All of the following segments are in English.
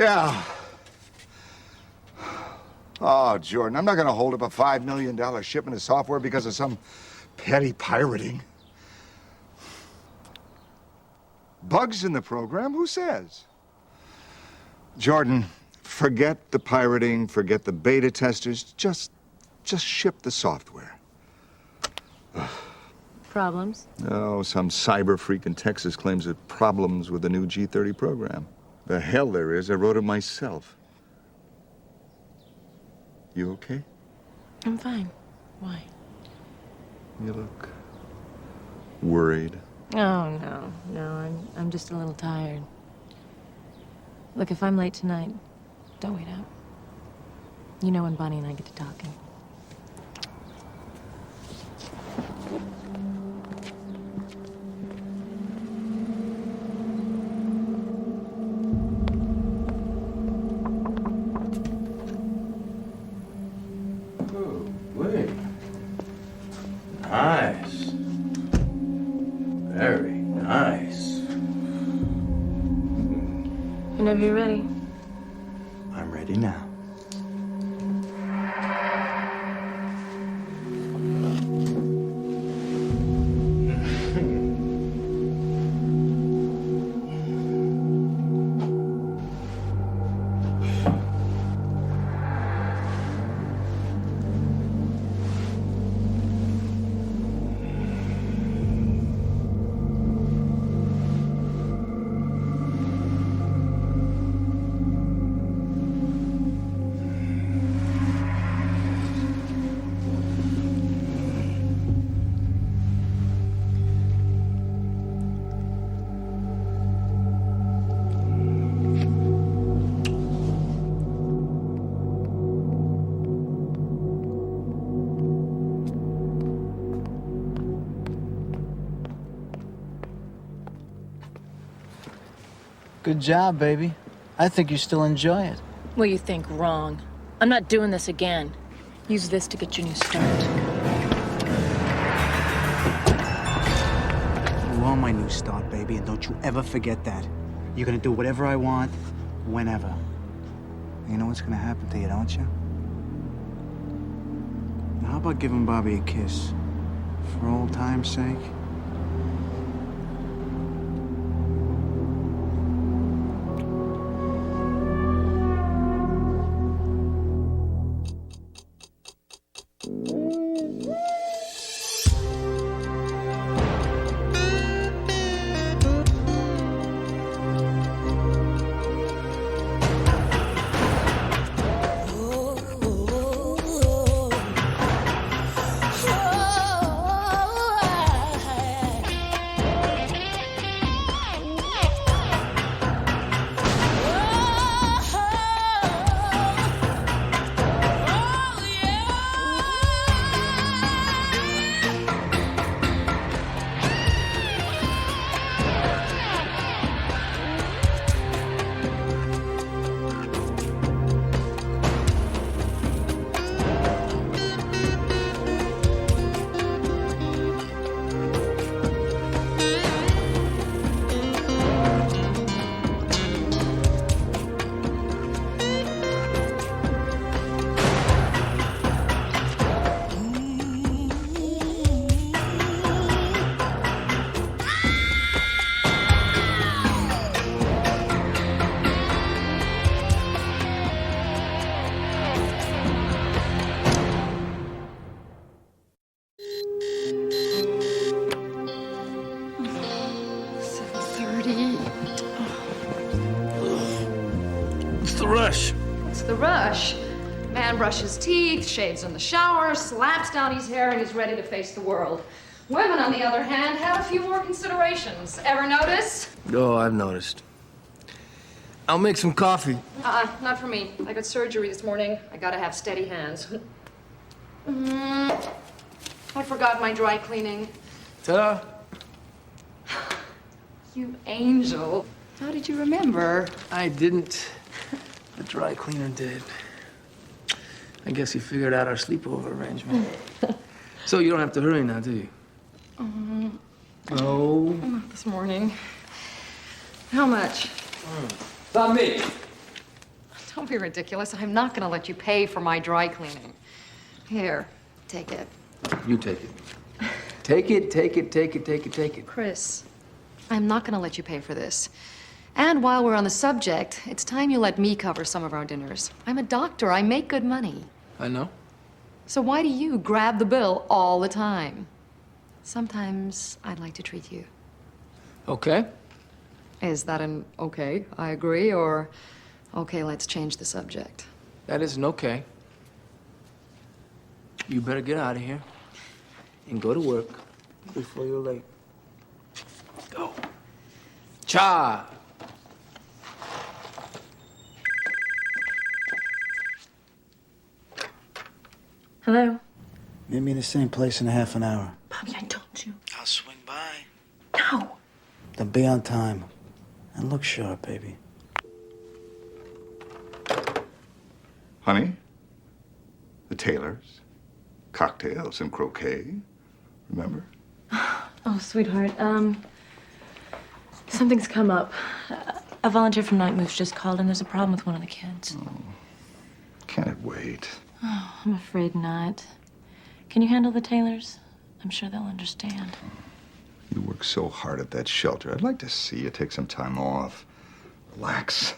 Yeah. Oh, Jordan, I'm not going to hold up a $5 million shipment of software because of some petty pirating. Bugs in the program? Who says? Jordan, forget the pirating, forget the beta testers. Just ship the software. Problems? Oh, some cyber freak in Texas claims that problems with the new G30 program. The hell there is. I wrote it myself. You okay? I'm fine. Why? You look worried. Oh, no, I'm just a little tired. Look, if I'm late tonight, don't wait up. You know when Bonnie and I get to talking. Nice. Very nice. Whenever you're ready. I'm ready now. Good job, baby. I think you still enjoy it. Well, you think wrong. I'm not doing this again. Use this to get your new start. You are my new start, baby, and don't you ever forget that. You're gonna do whatever I want, whenever. You know what's gonna happen to you, don't you? Now, how about giving Bobby a kiss? For old time's sake? What's the rush? Man brushes teeth, shaves in the shower, slaps down his hair, and he's ready to face the world. Women, on the other hand, have a few more considerations. Ever notice? Oh, I've noticed. I'll make some coffee. Not for me. I got surgery this morning. I gotta have steady hands. I forgot my dry cleaning. Ta-da. You angel. How did you remember? I didn't. The dry cleaner did. I guess he figured out our sleepover arrangement. So you don't have to hurry now, do you? No. Not this morning. How much? Not me. Don't be ridiculous. I'm not gonna let you pay for my dry cleaning. Here, take it. You take it. Take it, take it, take it, take it, take it. Chris, I'm not gonna let you pay for this. And while we're on the subject, it's time you let me cover some of our dinners. I'm a doctor. I make good money. I know. So why do you grab the bill all the time? Sometimes I'd like to treat you. Okay. Is that an okay, I agree, or okay, let's change the subject? That isn't okay. You better get out of here and go to work before you're late. Go. Cha! Hello? Meet me in the same place in a half an hour. Bobby, I told you. I'll swing by. No. Then be on time. And look sharp, baby. Honey, the Taylors, cocktails and croquet, remember? Oh, sweetheart, something's come up. A volunteer from Night Moves just called, and there's a problem with one of the kids. Oh, can it wait? Oh, I'm afraid not. Can you handle the Taylors? I'm sure they'll understand. You work so hard at that shelter. I'd like to see you take some time off. Relax.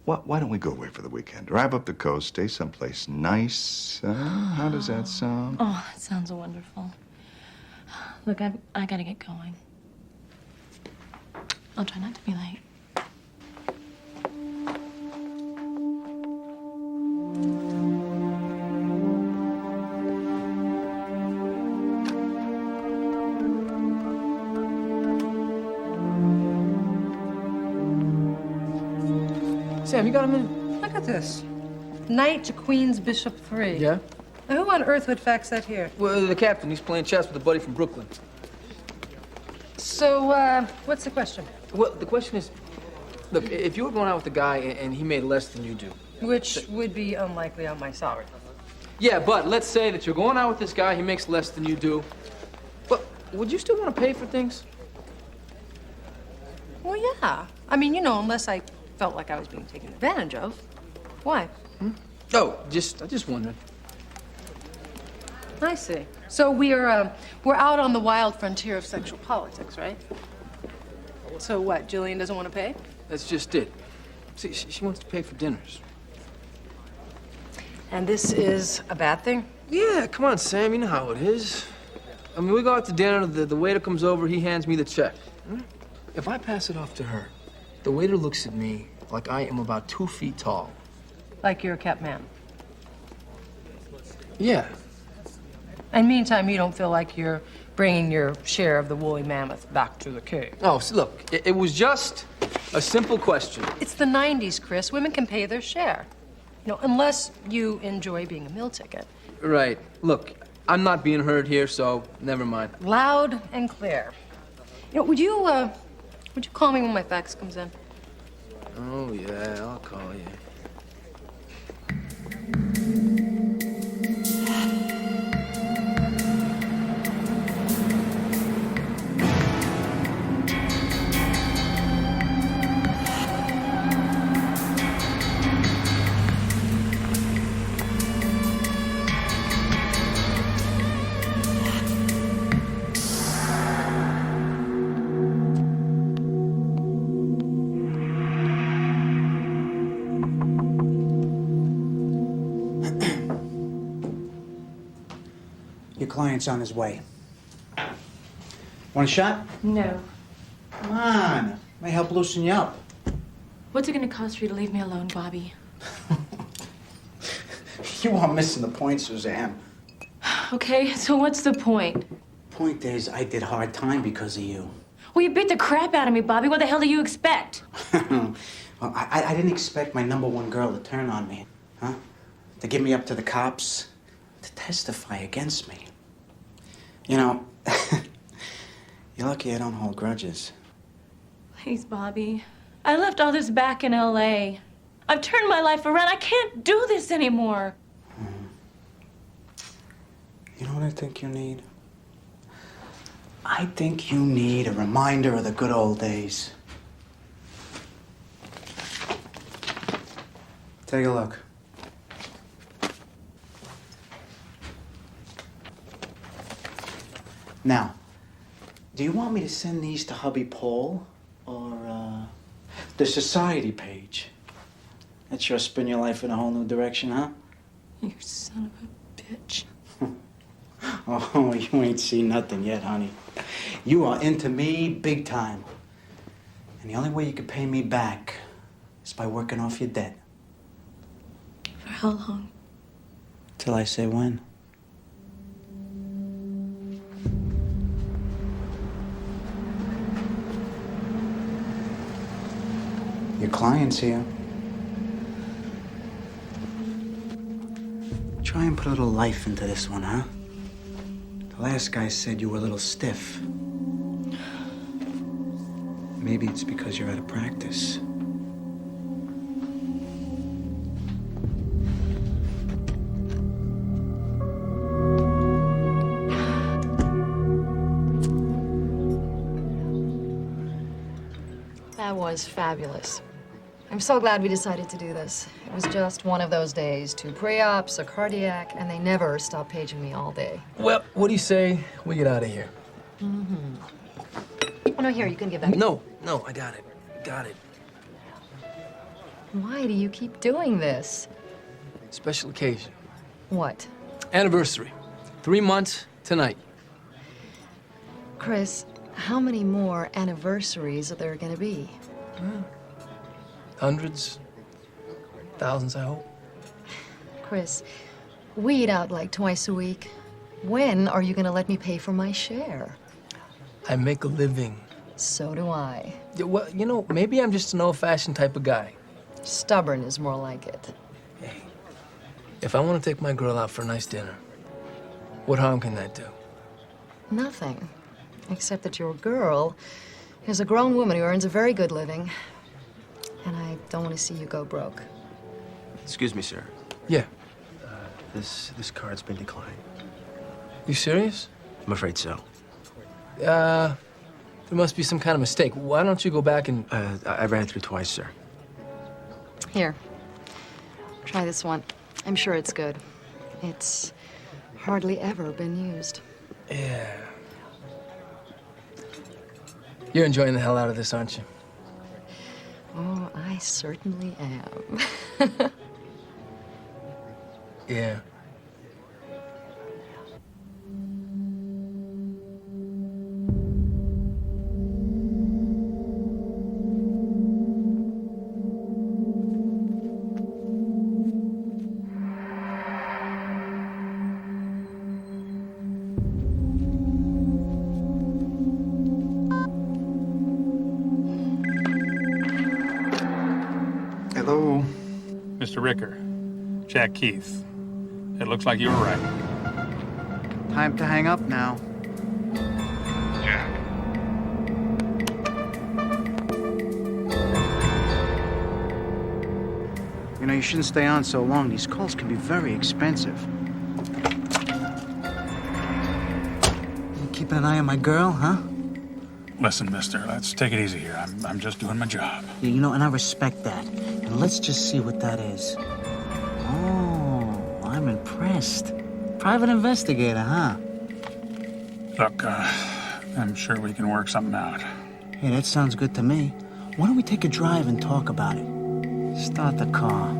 Why don't we go away for the weekend? Drive up the coast, stay someplace nice. How does that sound? Oh, that sounds wonderful. Look, I gotta get going. I'll try not to be late. Sam, you got a minute? Look at this. Knight to Queen's Bishop 3. Yeah? Now, who on earth would fax that here? Well, the captain, he's playing chess with a buddy from Brooklyn. So, what's the question? Well, the question is, look, if you were going out with a guy and he made less than you do. Which would be unlikely on my salary. Yeah, but let's say that you're going out with this guy, he makes less than you do. But would you still want to pay for things? Well, yeah. I mean, unless I felt like I was being taken advantage of. Why? Oh, I just wondered. I see. So we're out on the wild frontier of sexual politics, right? So what, Jillian doesn't want to pay? That's just it. See, she wants to pay for dinners. And this is a bad thing? Yeah, come on, Sam, you know how it is. I mean, we go out to dinner, the waiter comes over, he hands me the check. If I pass it off to her, the waiter looks at me like I am about 2 feet tall. Like you're a kept man. Yeah. And meantime, you don't feel like you're bringing your share of the woolly mammoth back to the cave. Oh, so look, it was just a simple question. It's the 90s, Chris. Women can pay their share. Unless you enjoy being a meal ticket. Right. Look, I'm not being heard here, so never mind. Loud and clear. Would you call me when my fax comes in? Oh, yeah, I'll call you. Your client's on his way. Want a shot? No. Come on. May help loosen you up. What's it gonna cost for you to leave me alone, Bobby? You are missing the point, Suzanne. Okay, so what's the point? Point is, I did hard time because of you. Well, you beat the crap out of me, Bobby. What the hell do you expect? Well, I didn't expect my number 1 girl to turn on me, huh? To give me up to the cops, to testify against me. You're lucky I don't hold grudges. Please, Bobby. I left all this back in LA. I've turned my life around. I can't do this anymore. You know what I think you need? I think you need a reminder of the good old days. take a look. Now, do you want me to send these to hubby Paul or the society page? That sure spin your life in a whole new direction, huh? You son of a bitch. Oh, you ain't seen nothing yet, honey. You are into me big time. And the only way you can pay me back is by working off your debt. For how long? Till I say when. Your client's here. Try and put a little life into this one, huh? The last guy said you were a little stiff. Maybe it's because you're out of practice. That was fabulous. I'm so glad we decided to do this. It was just one of those days. 2 pre-ops, a cardiac, and they never stop paging me all day. Well, what do you say we get out of here? Oh, no, here, you can give that. No, I got it. Got it. Why do you keep doing this? Special occasion. What? Anniversary. 3 months tonight. Chris, how many more anniversaries are there gonna be? Hundreds. Thousands, I hope. Chris, we eat out like twice a week. When are you gonna let me pay for my share? I make a living. So do I. Yeah, well, you know, maybe I'm just an old-fashioned type of guy. Stubborn is more like it. Hey, if I want to take my girl out for a nice dinner, what harm can that do? Nothing. Except that your girl is a grown woman who earns a very good living. And I don't want to see you go broke. Excuse me, sir. Yeah. This card's been declined. You serious? I'm afraid so. There must be some kind of mistake. Why don't you go back and... I ran it through twice, sir. Here. Try this one. I'm sure it's good. It's hardly ever been used. Yeah. You're enjoying the hell out of this, aren't you? Oh, I certainly am. Yeah. Hello? Mr. Ricker, Jack Keith. It looks like you were right. Time to hang up now. Jack. You know, you shouldn't stay on so long. These calls can be very expensive. You keeping an eye on my girl, huh? Listen, mister, let's take it easy here. I'm just doing my job. Yeah, you know, and I respect that. And let's just see what that is. Oh, I'm impressed. Private investigator, huh? Look, I'm sure we can work something out. Hey, that sounds good to me. Why don't we take a drive and talk about it? Start the car.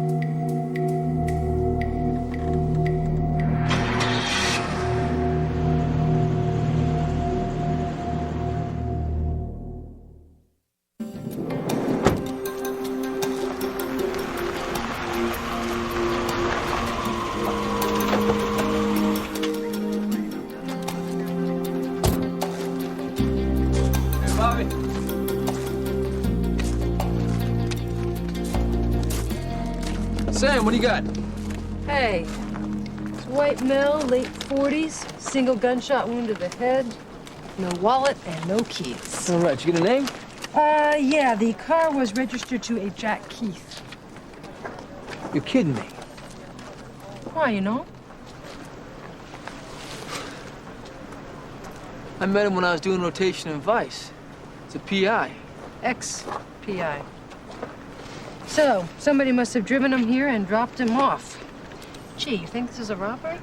Hey, Bobby. Sam, what do you got? Hey, it's white male, late 40s, single gunshot wound to the head, no wallet and no keys. All right, you get a name? Yeah, the car was registered to a Jack Keith. You're kidding me. Why, you know? I met him when I was doing rotation in Vice. It's a PI. Ex-PI. So, somebody must have driven him here and dropped him off. Gee, you think this is a robbery?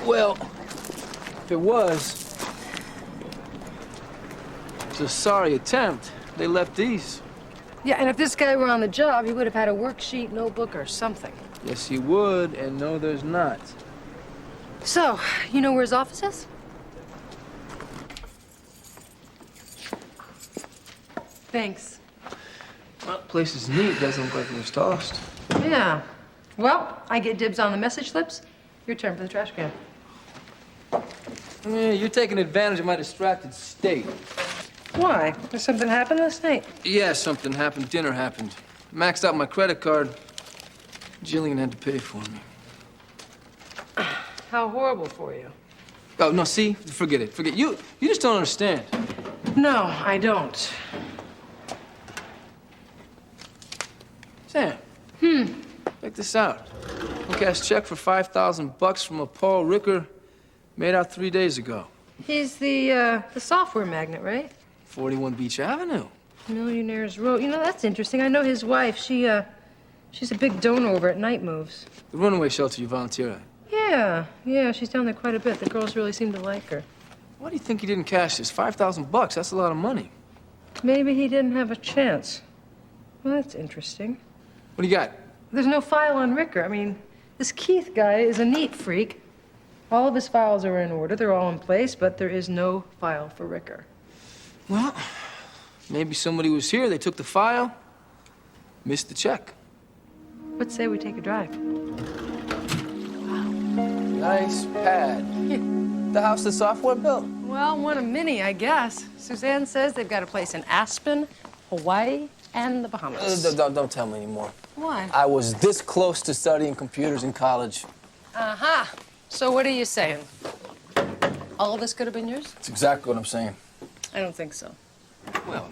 Well, if it was, it's a sorry attempt. They left these. Yeah, and if this guy were on the job, he would have had a worksheet, notebook, or something. Yes, he would, and no, there's not. So, you know where his office is? Thanks. Well, place is neat. Doesn't look like it was tossed. Yeah. Well, I get dibs on the message slips. Your turn for the trash can. Yeah, you're taking advantage of my distracted state. Why? Did something happen last night? Yeah, something happened. Dinner happened. Maxed out my credit card. Jillian had to pay for me. How horrible for you. Oh, no, see? Forget it. Forget you. You just don't understand. No, I don't. Sam. Check this out. A cash check for $5,000 from a Paul Ricker made out 3 days ago. He's the software magnate, right? 41 Beach Avenue. Millionaires Road. You know, that's interesting. I know his wife. She's a big donor over at Night Moves. The runaway shelter you volunteer at. Yeah, she's down there quite a bit. The girls really seem to like her. Why do you think he didn't cash this? $5,000. That's a lot of money. Maybe he didn't have a chance. Well, that's interesting. What do you got? There's no file on Ricker. I mean, this Keith guy is a neat freak. All of his files are in order. They're all in place, but there is no file for Ricker. Well, maybe somebody was here. They took the file, missed the check. Let's say we take a drive. Nice pad. The house the software built. Well, one a mini, I guess. Suzanne says they've got a place in Aspen, Hawaii, and the Bahamas. Don't tell me anymore. Why? I was this close to studying computers in college. Aha. So what are you saying? All of this could have been yours? That's exactly what I'm saying. I don't think so. Well,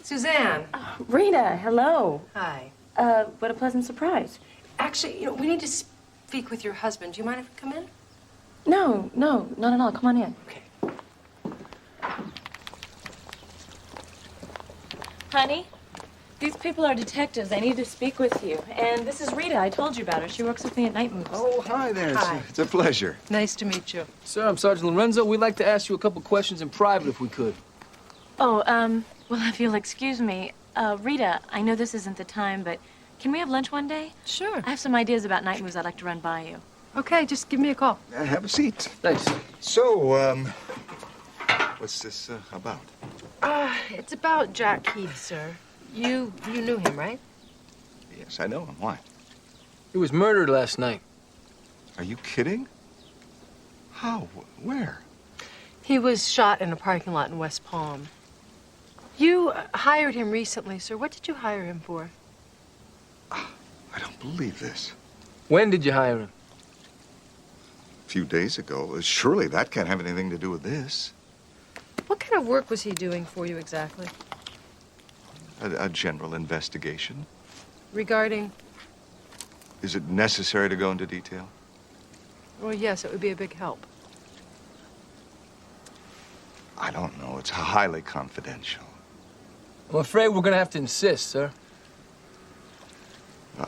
Suzanne. Rita, hello. Hi. What a pleasant surprise. Actually, we need to speak with your husband. Do you mind if I come in? No, not at all. Come on in. Okay. Honey, these people are detectives. They need to speak with you. And this is Rita. I told you about her. She works with me at Night Moves. Oh, hi there. Hi. It's a pleasure. Nice to meet you. sir, I'm Sergeant Lorenzo. We'd like to ask you a couple questions in private if we could. Oh, well, if you'll excuse me. Rita, I know this isn't the time, but can we have lunch one day? Sure. I have some ideas about Night Moves I'd like to run by you. Okay, just give me a call. Have a seat. Thanks. So, what's this about? It's about Jack Keith, sir. You knew him, right? Yes, I know him. Why? He was murdered last night. Are you kidding? How? Where? He was shot in a parking lot in West Palm. You hired him recently, sir. What did you hire him for? I don't believe this. When did you hire him? A few days ago. Surely that can't have anything to do with this. What kind of work was he doing for you exactly? A general investigation. Regarding? Is it necessary to go into detail? Well, yes, it would be a big help. I don't know. It's highly confidential. I'm afraid we're gonna have to insist, sir.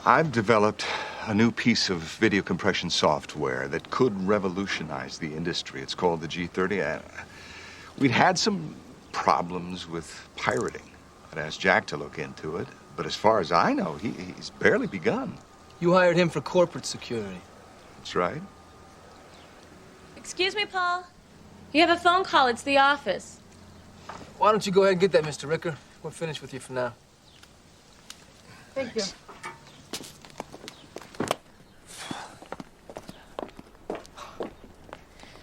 I've developed a new piece of video compression software that could revolutionize the industry. It's called the G30. We'd had some problems with pirating. I'd asked Jack to look into it, but as far as I know, he's barely begun. You hired him for corporate security. That's right. Excuse me, Paul. You have a phone call. It's the office. Why don't you go ahead and get that, Mr. Ricker? We're finished with you for now. Thank you.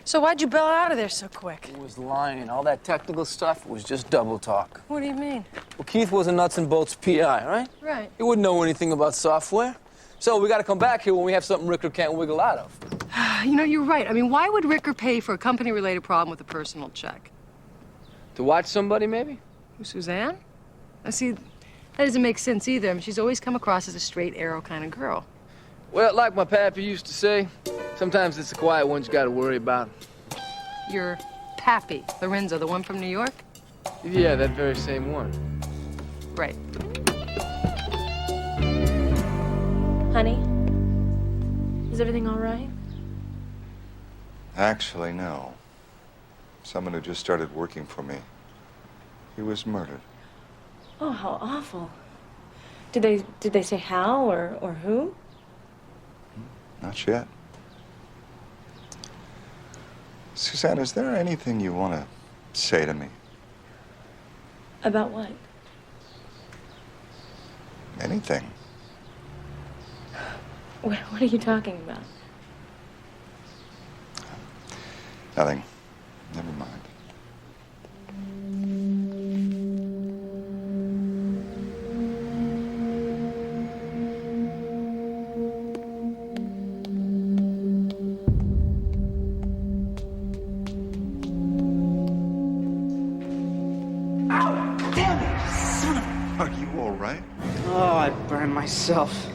So why'd you bail out of there so quick? He was lying. All that technical stuff was just double talk. What do you mean? Well, Keith was a nuts and bolts PI, right? Right. He wouldn't know anything about software. So we got to come back here when we have something Ricker can't wiggle out of. You're right. I mean, why would Ricker pay for a company-related problem with a personal check? To watch somebody, maybe? Who, Suzanne? I see, that doesn't make sense either. I mean, she's always come across as a straight arrow kind of girl. Well, like my pappy used to say, sometimes it's the quiet ones you got to worry about. Your pappy, Lorenzo, the one from New York? Yeah, that very same one. Right. Honey? Is everything all right? Actually, no. Someone who just started working for me. He was murdered. Oh, how awful. Did they say how or who? Not yet. Suzanne, is there anything you want to say to me? About what? Anything. What are you talking about? Nothing. Never mind. Ow! Damn it! Son of... Are you all right? Oh, I burned myself.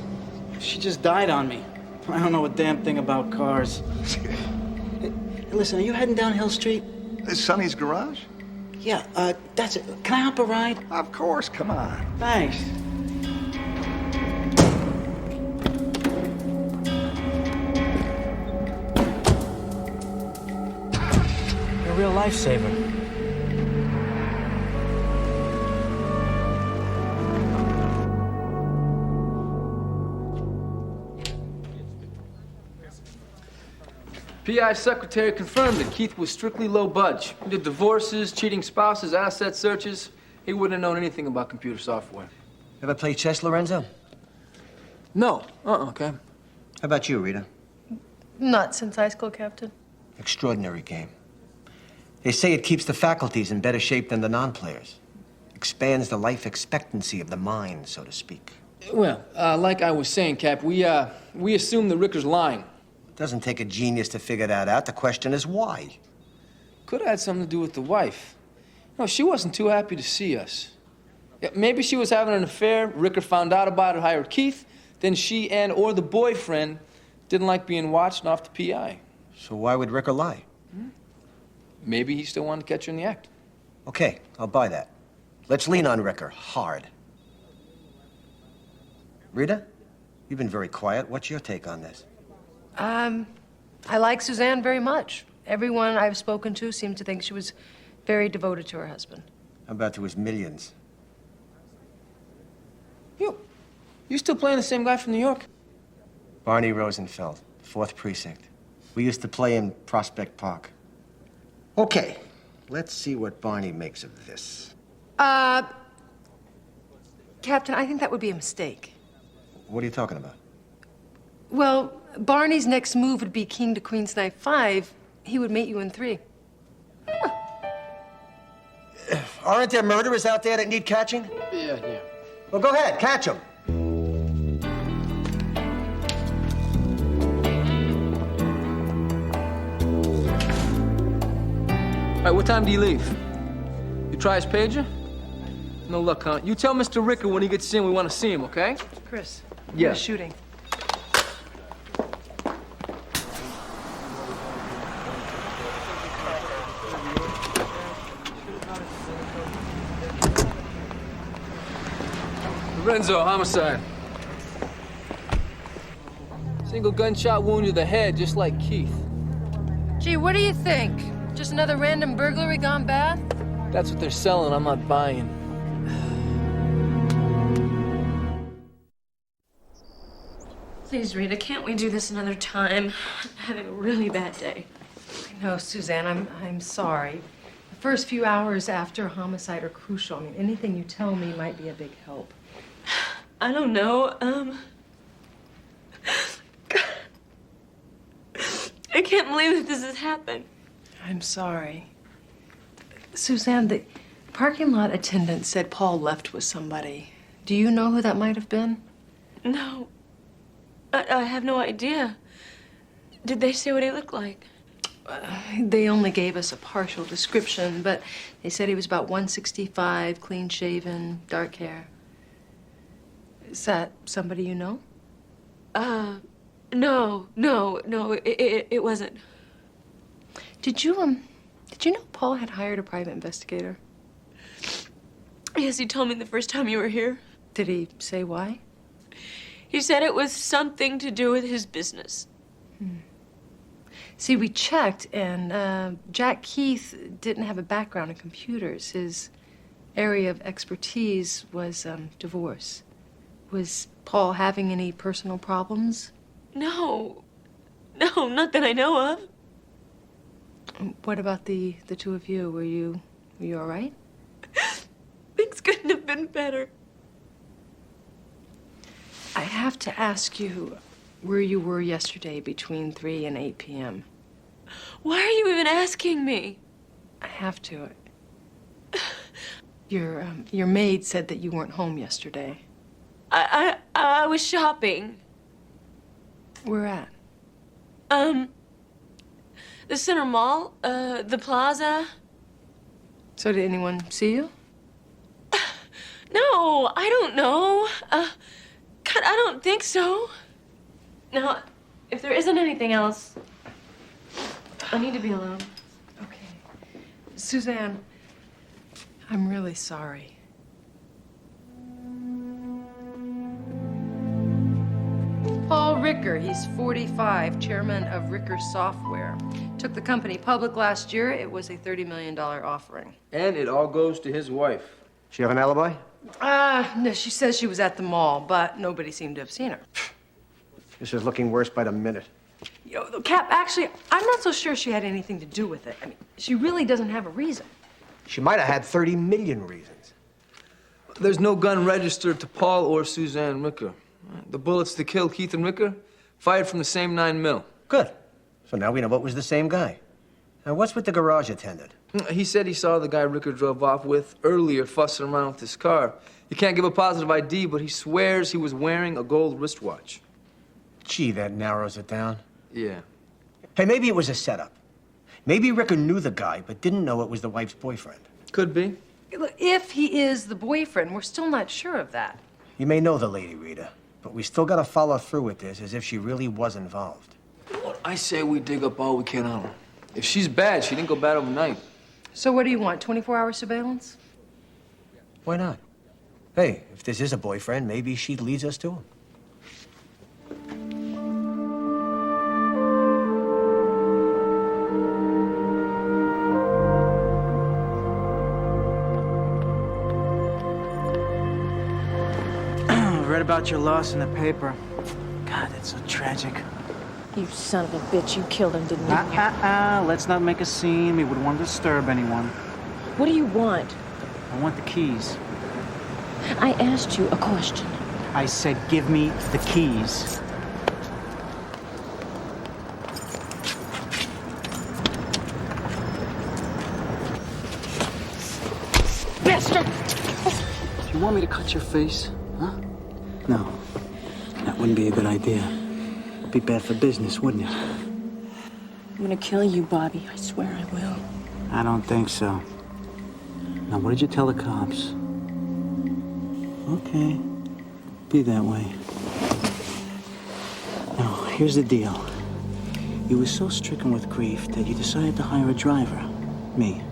She just died on me. I don't know a damn thing about cars. Hey, listen, are you heading down Hill Street? Is Sonny's garage? Yeah, that's it. Can I hop a ride? Of course, come on. Thanks. You're a real lifesaver. PI's secretary confirmed that Keith was strictly low budge. He did divorces, cheating spouses, asset searches. He wouldn't have known anything about computer software. Ever play chess, Lorenzo? No. Okay. How about you, Rita? Not since high school, Captain. Extraordinary game. They say it keeps the faculties in better shape than the non-players. Expands the life expectancy of the mind, so to speak. Well, like I was saying, Cap, we assume that Ricker's lying. It doesn't take a genius to figure that out. The question is why? Could have had something to do with the wife. No, she wasn't too happy to see us. Yeah, maybe she was having an affair. Ricker found out about it, hired Keith. Then she or the boyfriend didn't like being watched and off the PI. So why would Ricker lie? Maybe he still wanted to catch her in the act. Okay, I'll buy that. Let's lean on Ricker hard. Rita, you've been very quiet. What's your take on this? I like Suzanne very much. Everyone I've spoken to seemed to think she was very devoted to her husband. How about to his millions? You still playing the same guy from New York? Barney Rosenfeld, 4th Precinct. We used to play in Prospect Park. Okay, let's see what Barney makes of this. Captain, I think that would be a mistake. What are you talking about? Well, Barney's next move would be king to queen's knight 5. He would mate you in 3. Aren't there murderers out there that need catching? Yeah. Well, go ahead, catch them. All right, what time do you leave? You try his pager? No luck, huh? You tell Mr. Ricker when he gets in we want to see him, okay? Chris, Yeah. we're shooting. Lorenzo, homicide. Single gunshot wound to the head, just like Keith. Gee, what do you think? Just another random burglary gone bad? That's what they're selling. I'm not buying. Please, Rita, can't we do this another time? I'm having a really bad day. No, Suzanne, I'm sorry. The first few hours after homicide are crucial. I mean, anything you tell me might be a big help. I don't know, I can't believe that this has happened. I'm sorry. Suzanne, the parking lot attendant said Paul left with somebody. Do you know who that might have been? No. I have no idea. Did they say what he looked like? They only gave us a partial description, but they said he was about 165, clean-shaven, dark hair. Is that somebody you know? No, it wasn't. Did you know Paul had hired a private investigator? Yes, he told me the first time you were here. Did he say why? He said it was something to do with his business. See, we checked, and Jack Keith didn't have a background in computers. His area of expertise was divorce. Was Paul having any personal problems? No. No, not that I know of. What about the two of you? Were you all right? Things couldn't have been better. I have to ask you where you were yesterday between 3 and 8 p.m. Why are you even asking me? I have to. Your maid said that you weren't home yesterday. I was shopping. Where at? The Center Mall, the Plaza. So did anyone see you? No, I don't know. God, I don't think so. Now, if there isn't anything else, I need to be alone. Okay. Suzanne, I'm really sorry. Paul Ricker, he's 45, chairman of Ricker Software. Took the company public last year. It was a $30 million offering. And it all goes to his wife. She have an alibi? No, she says she was at the mall, but nobody seemed to have seen her. This is looking worse by the minute. Cap, actually, I'm not so sure she had anything to do with it. I mean, she really doesn't have a reason. She might have had 30 million reasons. There's no gun registered to Paul or Suzanne Ricker. The bullets that killed Keith and Ricker fired from the same 9mm. Good. So now we know what was the same guy. Now, what's with the garage attendant? He said he saw the guy Ricker drove off with earlier fussing around with his car. He can't give a positive ID, but he swears he was wearing a gold wristwatch. Gee, that narrows it down. Yeah. Hey, maybe it was a setup. Maybe Ricker knew the guy, but didn't know it was the wife's boyfriend. Could be. Look, if he is the boyfriend, we're still not sure of that. You may know the lady, Rita, but we still gotta follow through with this as if she really was involved. I say we dig up all we can on her. If she's bad, she didn't go bad overnight. So what do you want, 24-hour surveillance? Why not? Hey, if this is a boyfriend, maybe she leads us to him. Read about your loss in the paper. God, that's so tragic. You son of a bitch, you killed him, didn't you? Let's not make a scene. We wouldn't want to disturb anyone. What do you want? I want the keys. I asked you a question. I said, give me the keys. Bastard! Do you want me to cut your face? Huh? No. That wouldn't be a good idea. It'd be bad for business, wouldn't it? I'm gonna kill you, Bobby. I swear I will. I don't think so. Now, what did you tell the cops? Okay. Be that way. Now, here's the deal. You were so stricken with grief that you decided to hire a driver. Me.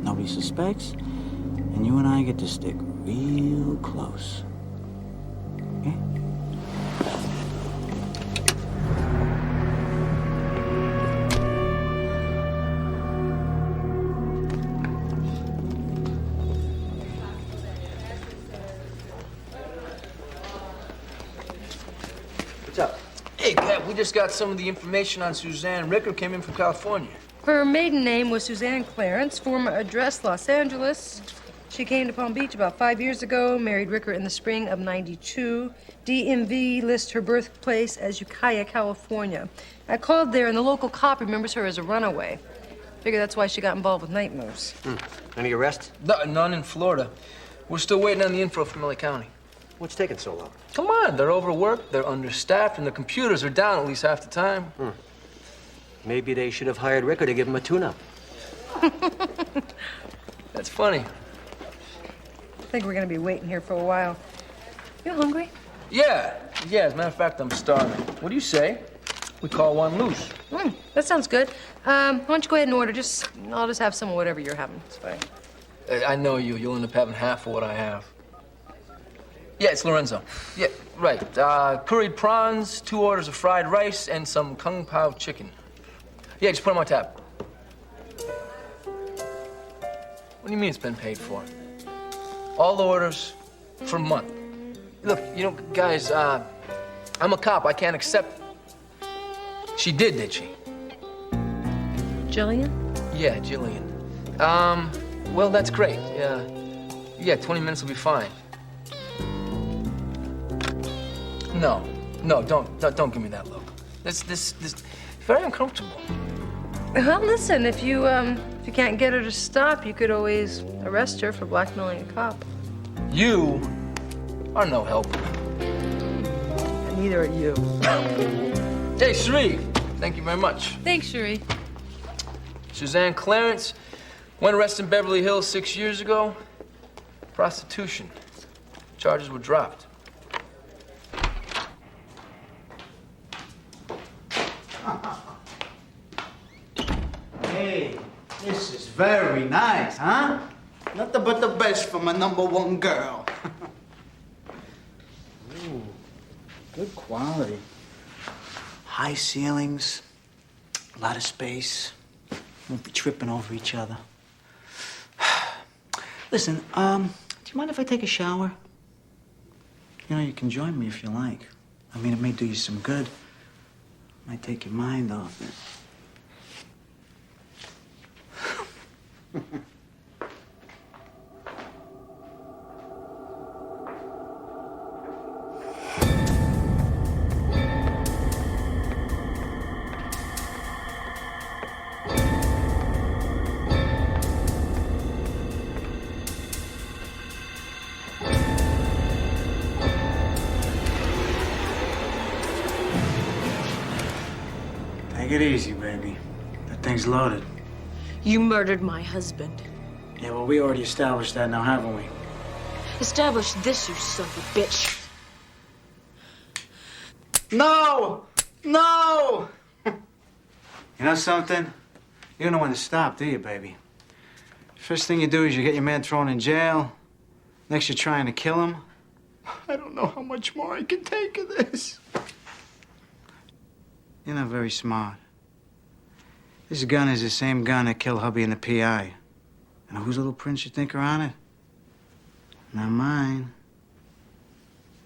Nobody suspects, and you and I get to stick real close. Okay? What's up? Hey, Cap, we just got some of the information on Suzanne Ricker. Came in from California. Her maiden name was Suzanne Clarence, former address Los Angeles. She came to Palm Beach about 5 years ago, married Ricker in the spring of '92. DMV lists her birthplace as Ukiah, California. I called there, and the local cop remembers her as a runaway. Figure that's why she got involved with night moves. Any arrests? None in Florida. We're still waiting on the info from LA County. What's taking so long? Come on, they're overworked, they're understaffed, and their computers are down at least half the time. Maybe they should have hired Ricker to give him a tune-up. That's funny. I think we're gonna be waiting here for a while. You hungry? Yeah, as a matter of fact, I'm starving. What do you say? We call one loose. That sounds good. Why don't you go ahead and order? I'll just have some of whatever you're having. It's fine. I know you. You'll end up having half of what I have. Yeah, it's Lorenzo. Yeah, right. Curried prawns, 2 orders of fried rice, and some kung pao chicken. Yeah, just put them on tap. What do you mean it's been paid for? All the orders for a month. Look, you know, guys, I'm a cop. I can't accept... She did she? Jillian? Yeah, Jillian. Well, that's great. Yeah, 20 minutes will be fine. No, don't give me that look. This very uncomfortable. Well, listen, if you can't get her to stop, you could always arrest her for blackmailing a cop. You are no help. And neither are you. Hey, Cherie, thank you very much. Thanks, Cherie. Suzanne Clarence went arrested in Beverly Hills 6 years ago. Prostitution. Charges were dropped. Hey, this is very nice, huh? Nothing but the best for my #1 girl. Ooh, good quality. High ceilings, a lot of space. Won't be tripping over each other. Listen, do you mind if I take a shower? You know, you can join me if you like. I mean, it may do you some good. Might take your mind off it. Take it easy, baby. That thing's loaded. You murdered my husband. Yeah, well, we already established that now, haven't we? Establish this, you son of a bitch. No! No! You know something? You don't know when to stop, do you, baby? First thing you do is you get your man thrown in jail. Next, you're trying to kill him. I don't know how much more I can take of this. You're not very smart. This gun is the same gun that killed hubby and the PI. And whose little prints you think are on it? Not mine.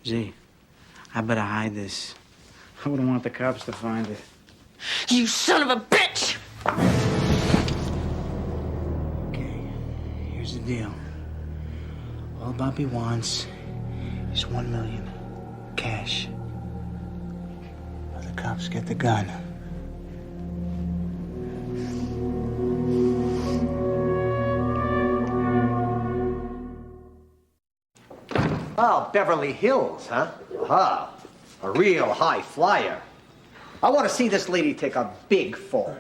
Gee, I better hide this. I wouldn't want the cops to find it. You son of a bitch! Okay, here's the deal. All Bobby wants is $1 million. Cash. Or the cops get the gun. Oh, Beverly Hills, huh? Aha. A real high flyer. I want to see this lady take a big fall.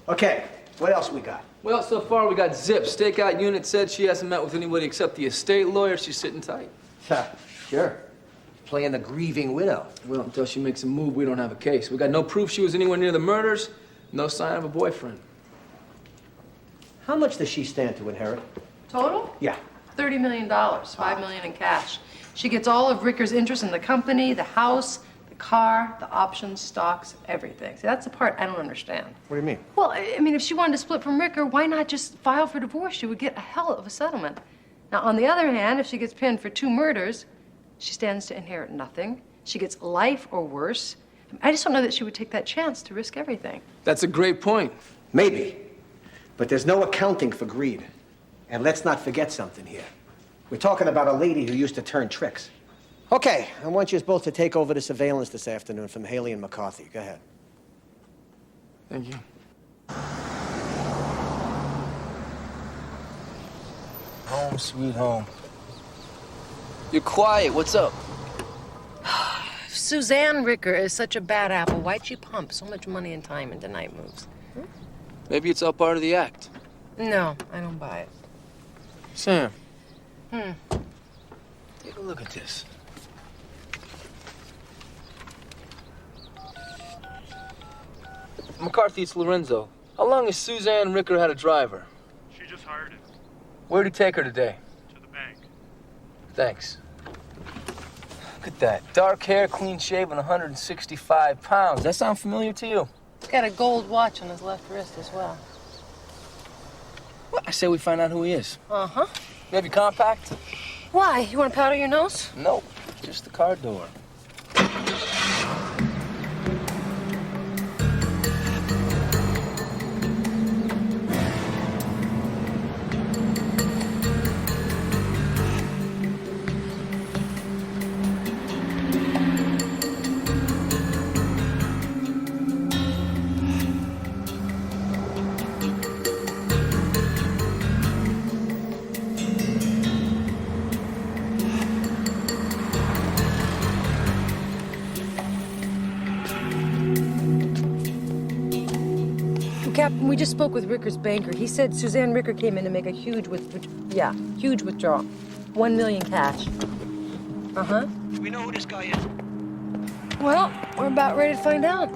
Okay, what else we got? Well, so far we got Zip. Stakeout unit said she hasn't met with anybody except the estate lawyer. She's sitting tight. Sure. Playing the grieving widow. Well, until she makes a move, we don't have a case. We got no proof she was anywhere near the murders. No sign of a boyfriend. How much does she stand to inherit? Total? Yeah. $30 million, $5 million in cash. She gets all of Ricker's interest in the company, the house, the car, the options, stocks, everything. See, that's the part I don't understand. What do you mean? Well, I mean, if she wanted to split from Ricker, why not just file for divorce? She would get a hell of a settlement. Now, on the other hand, if she gets pinned for 2 murders, she stands to inherit nothing. She gets life or worse. I just don't know that she would take that chance to risk everything. That's a great point. Maybe. But there's no accounting for greed. And let's not forget something here. We're talking about a lady who used to turn tricks. Okay, I want you both to take over the surveillance this afternoon from Haley and McCarthy. Go ahead. Thank you. Home, sweet home. You're quiet. What's up? Suzanne Ricker is such a bad apple. Why'd she pump so much money and time into night moves? Maybe it's all part of the act. No, I don't buy it. Sam. Take a look at this. McCarthy, it's Lorenzo. How long has Suzanne Ricker had a driver? She just hired him Where'd he take her today? to the bank. Thanks. Look at that. Dark hair, clean shaven, 165 pounds. That sound familiar to you? He's got a gold watch on his left wrist as well. Well, I say we find out who he is. Uh-huh. You have your compact? Why? You want to powder your nose? Nope. Just the car door. Captain, we just spoke with Ricker's banker. He said Suzanne Ricker came in to make a huge withdrawal. 1 million cash. Uh-huh. Do we know who this guy is? Well, we're about ready to find out.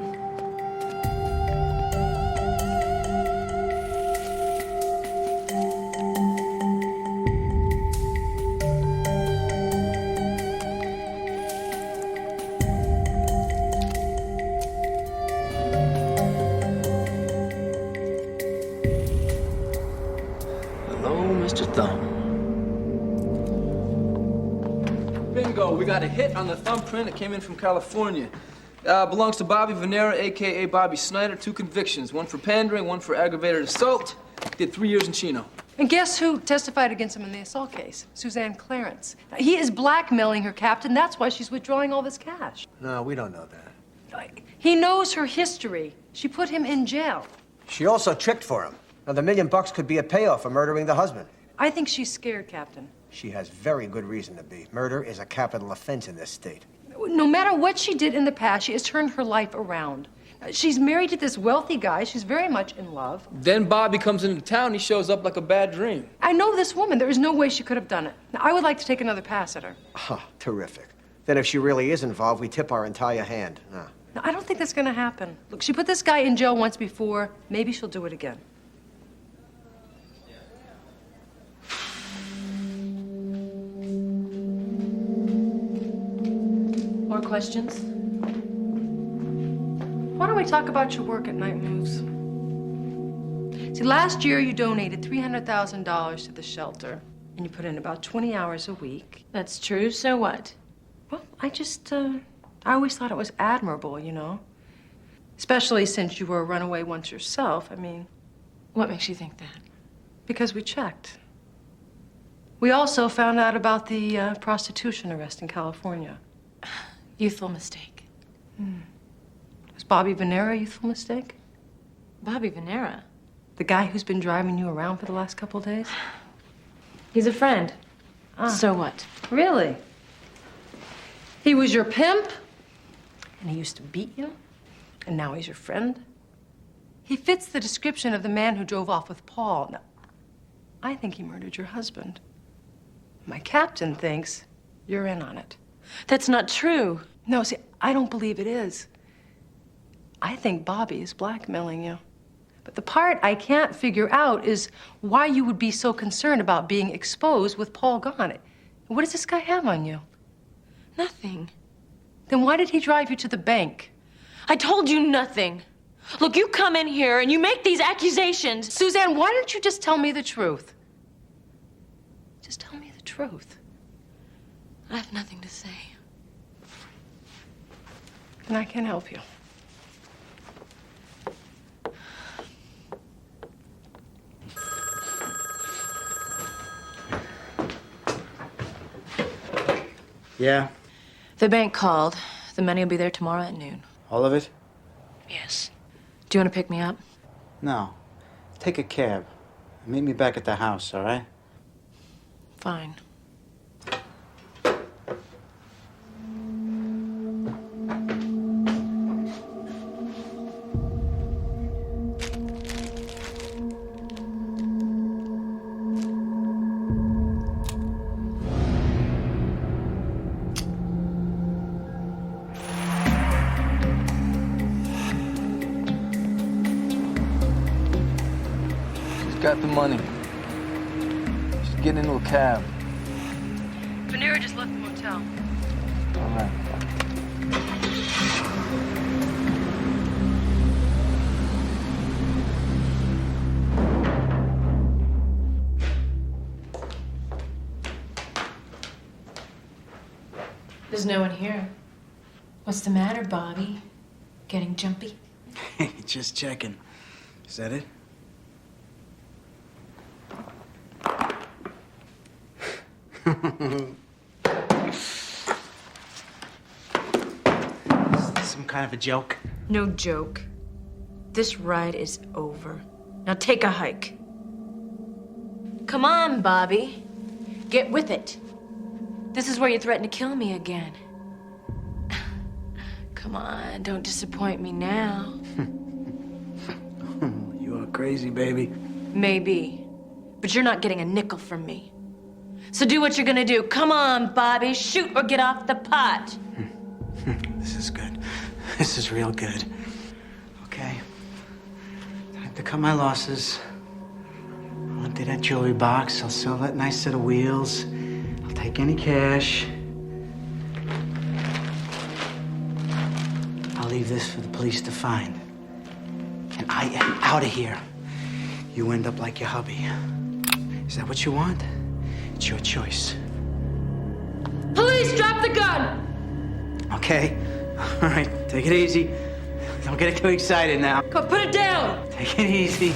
Bingo, we got a hit on the thumbprint. It came in from California. Belongs to Bobby Venera, a.k.a. Bobby Snyder. 2 convictions, 1 for pandering, 1 for aggravated assault. Did 3 years in Chino. And guess who testified against him in the assault case? Suzanne Clarence. He is blackmailing her, Captain. That's why she's withdrawing all this cash. No, we don't know that. He knows her history. She put him in jail. She also tricked for him. Now, the $1 million could be a payoff for murdering the husband. I think she's scared, Captain. She has very good reason to be. Murder is a capital offense in this state. No matter what she did in the past, she has turned her life around. She's married to this wealthy guy. She's very much in love. Then Bobby comes into town. He shows up like a bad dream. I know this woman. There is no way she could have done it. Now, I would like to take another pass at her. Huh, terrific. Then if she really is involved, we tip our entire hand. No, I don't think that's going to happen. Look, she put this guy in jail once before. Maybe she'll do it again. More questions? Why don't we talk about your work at Night Moves? See, last year you donated $300,000 to the shelter, and you put in about 20 hours a week. That's true. So what? Well, I always thought it was admirable, you know? Especially since you were a runaway once yourself. I mean... What makes you think that? Because we checked. We also found out about the prostitution arrest in California. Youthful mistake. Was Bobby Venera a youthful mistake? Bobby Venera? The guy who's been driving you around for the last couple of days? He's a friend. Ah. So what? Really? He was your pimp, and he used to beat you, and now he's your friend? He fits the description of the man who drove off with Paul. Now, I think he murdered your husband. My captain thinks you're in on it. That's not true. No, see, I don't believe it is. I think Bobby is blackmailing you. But the part I can't figure out is why you would be so concerned about being exposed with Paul gone. What does this guy have on you? Nothing. Then why did he drive you to the bank? I told you nothing. Look, you come in here and you make these accusations. Suzanne, why don't you just tell me the truth? Just tell me the truth. I have nothing to say. And I can't help you. Yeah? The bank called. The money will be there tomorrow at noon. All of it? Yes. Do you want to pick me up? No. Take a cab. Meet me back at the house, all right? Fine. Got the money. She's getting into a cab. Venera just left the motel. All right. There's no one here. What's the matter, Bobby? Getting jumpy? Hey, just checking. Is that it? Is this some kind of a joke? No joke. This ride is over. Now take a hike. Come on, Bobby. Get with it. This is where you threatened to kill me again. Come on, don't disappoint me now. You are crazy, baby. Maybe, but you're not getting a nickel from me. So do what you're gonna do. Come on, Bobby, shoot or get off the pot. This is good. This is real good. Okay. Time to cut my losses. I'll empty that jewelry box. I'll sell that nice set of wheels. I'll take any cash. I'll leave this for the police to find. And I am out of here. You end up like your hubby. Is that what you want? It's your choice. Police, drop the gun! Okay. All right, take it easy. Don't get too excited now. Go, put it down! Take it easy.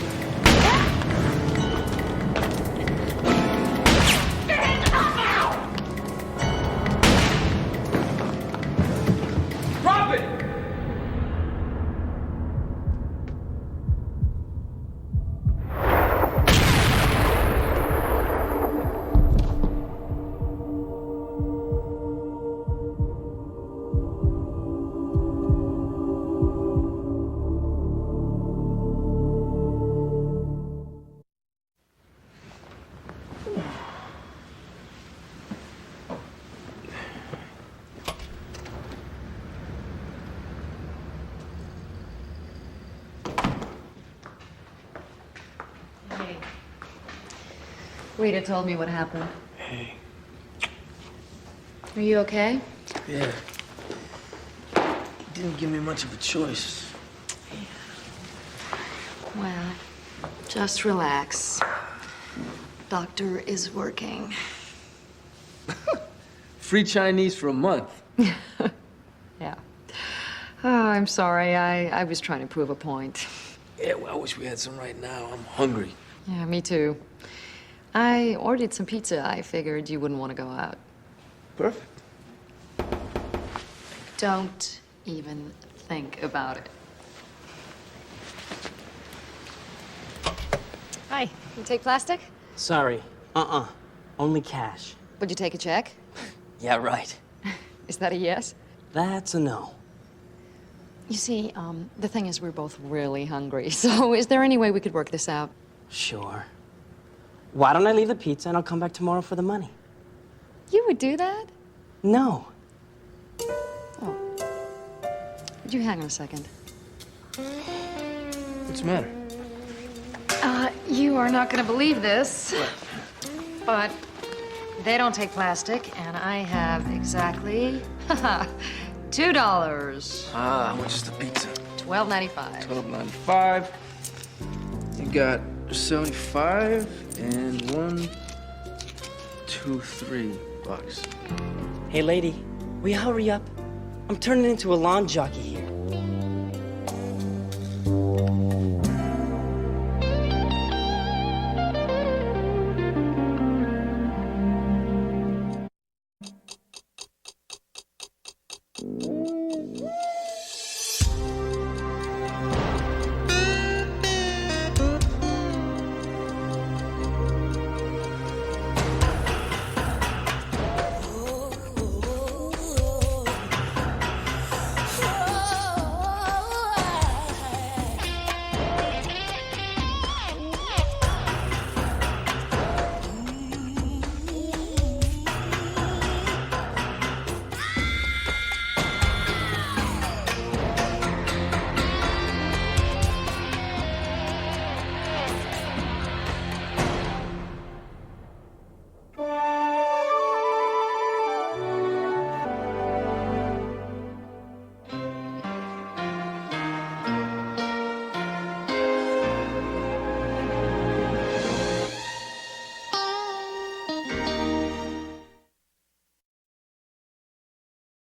Drop it! Hey. Rita told me what happened. Hey. Are you okay? Yeah. Didn't give me much of a choice. Well, just relax. Doctor is working. Free Chinese for a month. Yeah. Oh, I'm sorry. I was trying to prove a point. Yeah, well, I wish we had some right now. I'm hungry. Yeah, me too. I ordered some pizza. I figured you wouldn't want to go out. Perfect. Don't even think about it. Hi. You take plastic? Sorry. Only cash. Would you take a check? Yeah, right. Is that a yes? That's a no. You see, the thing is we're both really hungry. So is there any way we could work this out? Sure. Why don't I leave the pizza and I'll come back tomorrow for the money? You would do that? No. Oh. Would you hang on a second? What's the matter? You are not going to believe this, but they don't take plastic, and I have exactly $2. Ah, how much is the pizza? $12.95. $12.95. You got 75 and 1, 2, 3 bucks. Hey, lady, will you hurry up? I'm turning into a lawn jockey here.